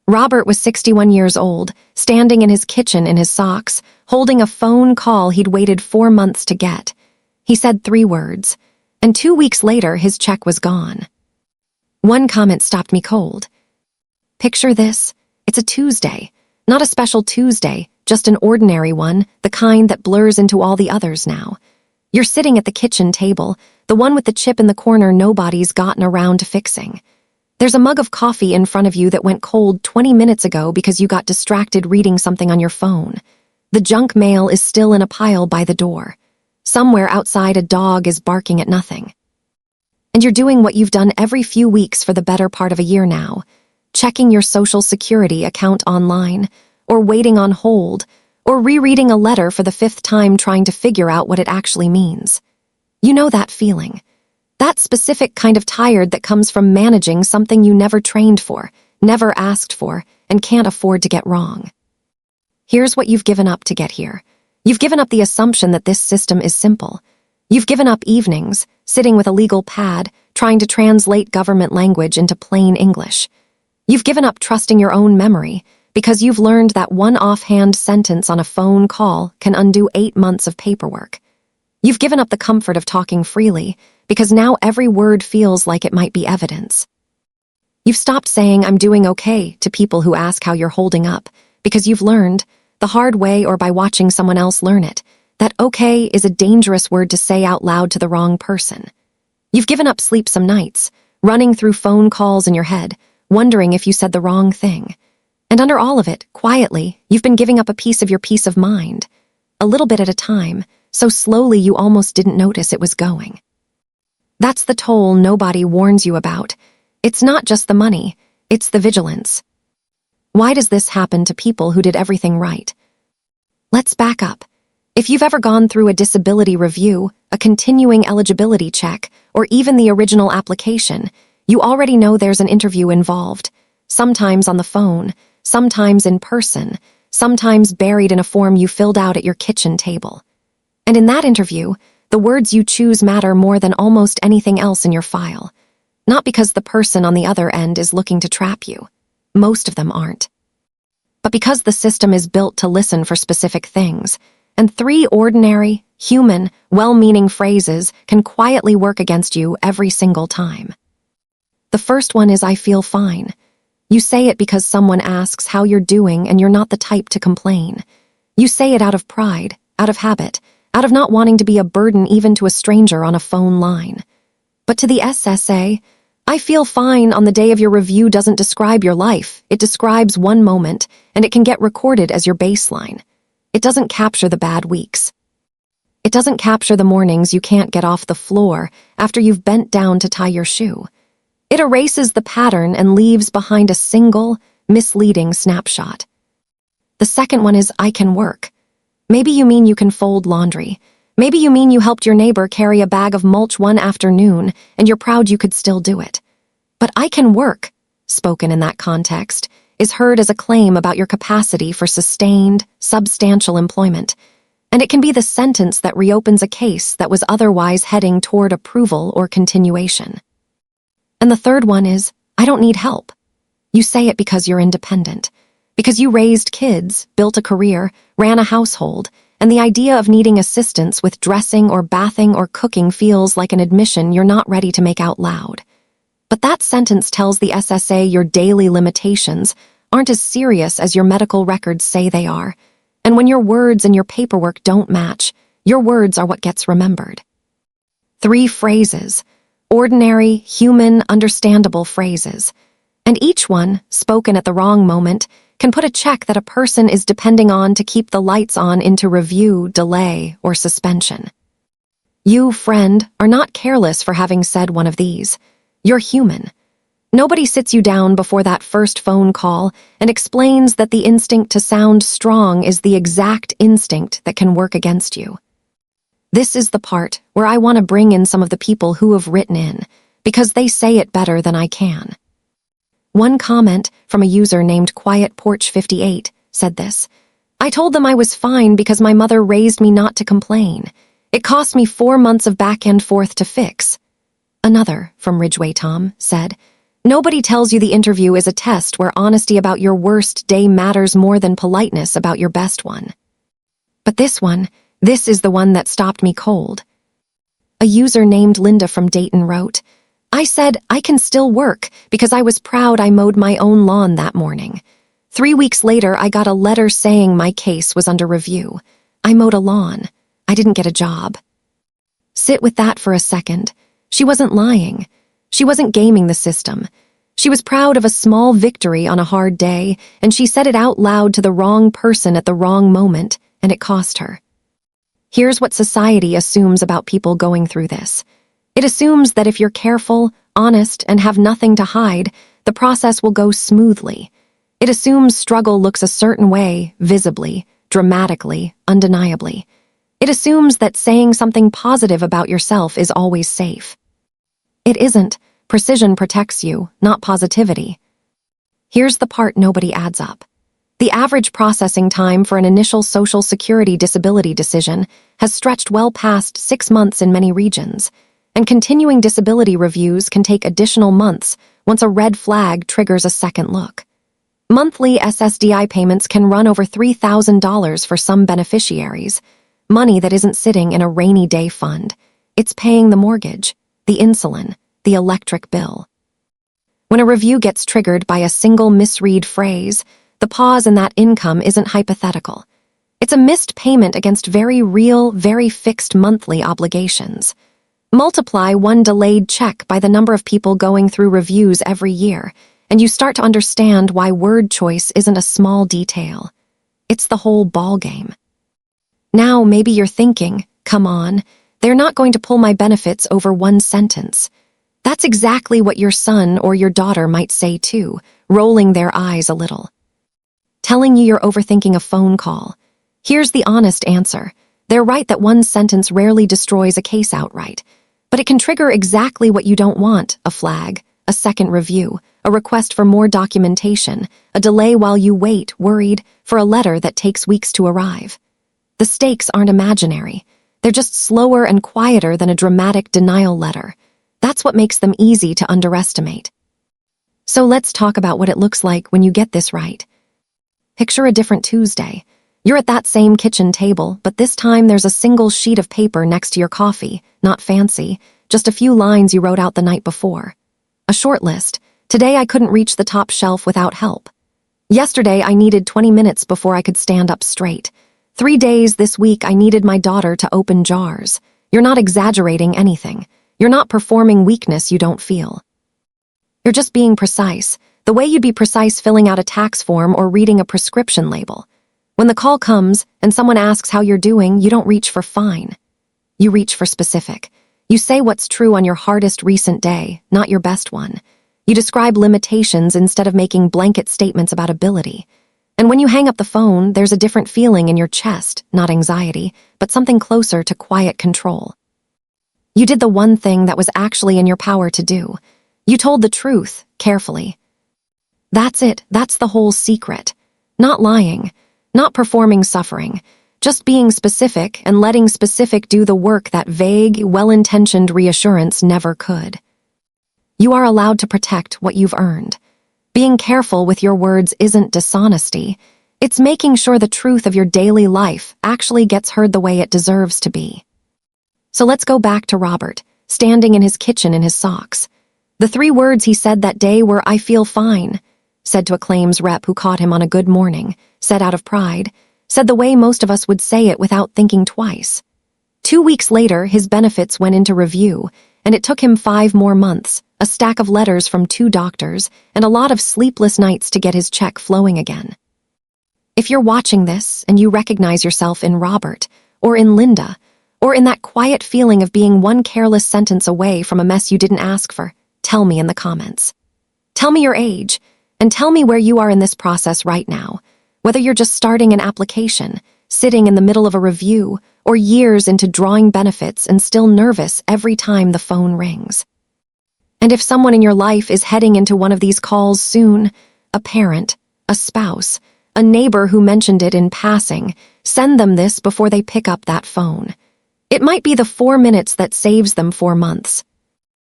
Robert was 61 years old, standing in his kitchen in his socks, holding a phone call he'd waited 4 months to get. He said 3 words, and 2 weeks later his check was gone. One comment stopped me cold. Picture this. It's a Tuesday. Not a special Tuesday, just an ordinary one, the kind that blurs into all the others now. You're sitting at the kitchen table, the one with the chip in the corner nobody's gotten around to fixing. There's a mug of coffee in front of you that went cold 20 minutes ago because you got distracted reading something on your phone. The junk mail is still in a pile by the door. Somewhere outside a dog is barking at nothing. And you're doing what you've done every few weeks for the better part of a year now, checking your Social Security account online, or waiting on hold, or rereading a letter for the 5th time trying to figure out what it actually means. You know that feeling. That specific kind of tired that comes from managing something you never trained for, never asked for, and can't afford to get wrong. Here's what you've given up to get here. You've given up the assumption that this system is simple. You've given up evenings, sitting with a legal pad, trying to translate government language into plain English. You've given up trusting your own memory, because you've learned that one offhand sentence on a phone call can undo 8 months of paperwork. You've given up the comfort of talking freely, because now every word feels like it might be evidence. You've stopped saying, "I'm doing okay," to people who ask how you're holding up, because you've learned, the hard way or by watching someone else learn it, that okay is a dangerous word to say out loud to the wrong person. You've given up sleep some nights, running through phone calls in your head, wondering if you said the wrong thing. And under all of it, quietly, you've been giving up a piece of your peace of mind, a little bit at a time, so slowly you almost didn't notice it was going. That's the toll nobody warns you about. It's not just the money, it's the vigilance. Why does this happen to people who did everything right? Let's back up. If you've ever gone through a disability review, a continuing eligibility check, or even the original application, you already know there's an interview involved, sometimes on the phone, sometimes in person, sometimes buried in a form you filled out at your kitchen table. And in that interview, the words you choose matter more than almost anything else in your file. Not because the person on the other end is looking to trap you. Most of them aren't. But because the system is built to listen for specific things, and 3 ordinary, human, well-meaning phrases can quietly work against you every single time. The first one is, "I feel fine." You say it because someone asks how you're doing and you're not the type to complain. You say it out of pride, out of habit, out of not wanting to be a burden even to a stranger on a phone line. But to the SSA, "I feel fine" on the day of your review doesn't describe your life. It describes one moment, and it can get recorded as your baseline. It doesn't capture the bad weeks. It doesn't capture the mornings you can't get off the floor after you've bent down to tie your shoe. It erases the pattern and leaves behind a single, misleading snapshot. The second one is, "I can work." Maybe you mean you can fold laundry. Maybe you mean you helped your neighbor carry a bag of mulch one afternoon and you're proud you could still do it. But "I can work," spoken in that context, is heard as a claim about your capacity for sustained, substantial employment. And it can be the sentence that reopens a case that was otherwise heading toward approval or continuation. And the third one is, "I don't need help." You say it because you're independent, because you raised kids, built a career, ran a household, and the idea of needing assistance with dressing or bathing or cooking feels like an admission you're not ready to make out loud. But that sentence tells the SSA your daily limitations aren't as serious as your medical records say they are, and when your words and your paperwork don't match, your words are what gets remembered. 3 phrases, ordinary, human, understandable phrases, and each one, spoken at the wrong moment, can put a check that a person is depending on to keep the lights on into review, delay, or suspension. You, friend, are not careless for having said one of these. You're human. Nobody sits you down before that first phone call and explains that the instinct to sound strong is the exact instinct that can work against you. This is the part where I want to bring in some of the people who have written in, because they say it better than I can. One comment from a user named QuietPorch58 said this: "I told them I was fine because my mother raised me not to complain. It cost me 4 months of back and forth to fix." Another, from Ridgeway Tom, said, Nobody tells you the interview is a test where honesty about your worst day matters more than politeness about your best one. But this is the one that stopped me cold. A user named Linda from Dayton wrote, "I said I can still work because I was proud I mowed my own lawn that morning. 3 weeks later, I got a letter saying my case was under review. I mowed a lawn. I didn't get a job." Sit with that for a second. She wasn't lying. She wasn't gaming the system. She was proud of a small victory on a hard day, and she said it out loud to the wrong person at the wrong moment, and it cost her. Here's what society assumes about people going through this. It assumes that if you're careful, honest, and have nothing to hide, the process will go smoothly. It assumes struggle looks a certain way, visibly, dramatically, undeniably. It assumes that saying something positive about yourself is always safe. It isn't. Precision protects you, not positivity. Here's the part nobody adds up. The average processing time for an initial Social Security disability decision has stretched well past 6 months in many regions, and continuing disability reviews can take additional months once a red flag triggers a second look. Monthly SSDI payments can run over $3,000 for some beneficiaries, money that isn't sitting in a rainy day fund. It's paying the mortgage, the insulin, the electric bill. When a review gets triggered by a single misread phrase, the pause in that income isn't hypothetical. It's a missed payment against very real, very fixed monthly obligations. Multiply one delayed check by the number of people going through reviews every year, and you start to understand why word choice isn't a small detail. It's the whole ballgame. Now maybe you're thinking, come on, they're not going to pull my benefits over one sentence. That's exactly what your son or your daughter might say too, rolling their eyes a little. Telling you you're overthinking a phone call. Here's the honest answer. They're right that one sentence rarely destroys a case outright, but it can trigger exactly what you don't want: a flag, a second review, a request for more documentation, a delay while you wait, worried, for a letter that takes weeks to arrive. The stakes aren't imaginary. They're just slower and quieter than a dramatic denial letter. That's what makes them easy to underestimate. So let's talk about what it looks like when you get this right. Picture a different Tuesday. You're at that same kitchen table, but this time there's a single sheet of paper next to your coffee, not fancy, just a few lines you wrote out the night before. A short list. Today I couldn't reach the top shelf without help. Yesterday I needed 20 minutes before I could stand up straight. 3 days this week I needed my daughter to open jars. You're not exaggerating anything. You're not performing weakness you don't feel. You're just being precise, the way you'd be precise filling out a tax form or reading a prescription label. When the call comes and someone asks how you're doing, you don't reach for fine. You reach for specific. You say what's true on your hardest recent day, not your best one. You describe limitations instead of making blanket statements about ability. And when you hang up the phone, there's a different feeling in your chest, not anxiety, but something closer to quiet control. You did the one thing that was actually in your power to do. You told the truth, carefully. That's it. That's the whole secret. Not lying, not performing suffering, just being specific and letting specific do the work that vague, well-intentioned reassurance never could. You are allowed to protect what you've earned. Being careful with your words isn't dishonesty. It's making sure the truth of your daily life actually gets heard the way it deserves to be. So let's go back to Robert, standing in his kitchen in his socks. The 3 words he said that day were, "I feel fine," said to a claims rep who caught him on a good morning, said out of pride, said the way most of us would say it without thinking twice. 2 weeks later, his benefits went into review, and it took him 5 more months, a stack of letters from 2 doctors, and a lot of sleepless nights to get his check flowing again. If you're watching this and you recognize yourself in Robert, or in Linda, or in that quiet feeling of being one careless sentence away from a mess you didn't ask for, tell me in the comments. Tell me your age, and tell me where you are in this process right now, whether you're just starting an application, sitting in the middle of a review, or years into drawing benefits and still nervous every time the phone rings. And if someone in your life is heading into one of these calls soon, a parent, a spouse, a neighbor who mentioned it in passing, send them this before they pick up that phone. It might be the 4 minutes that saves them 4 months.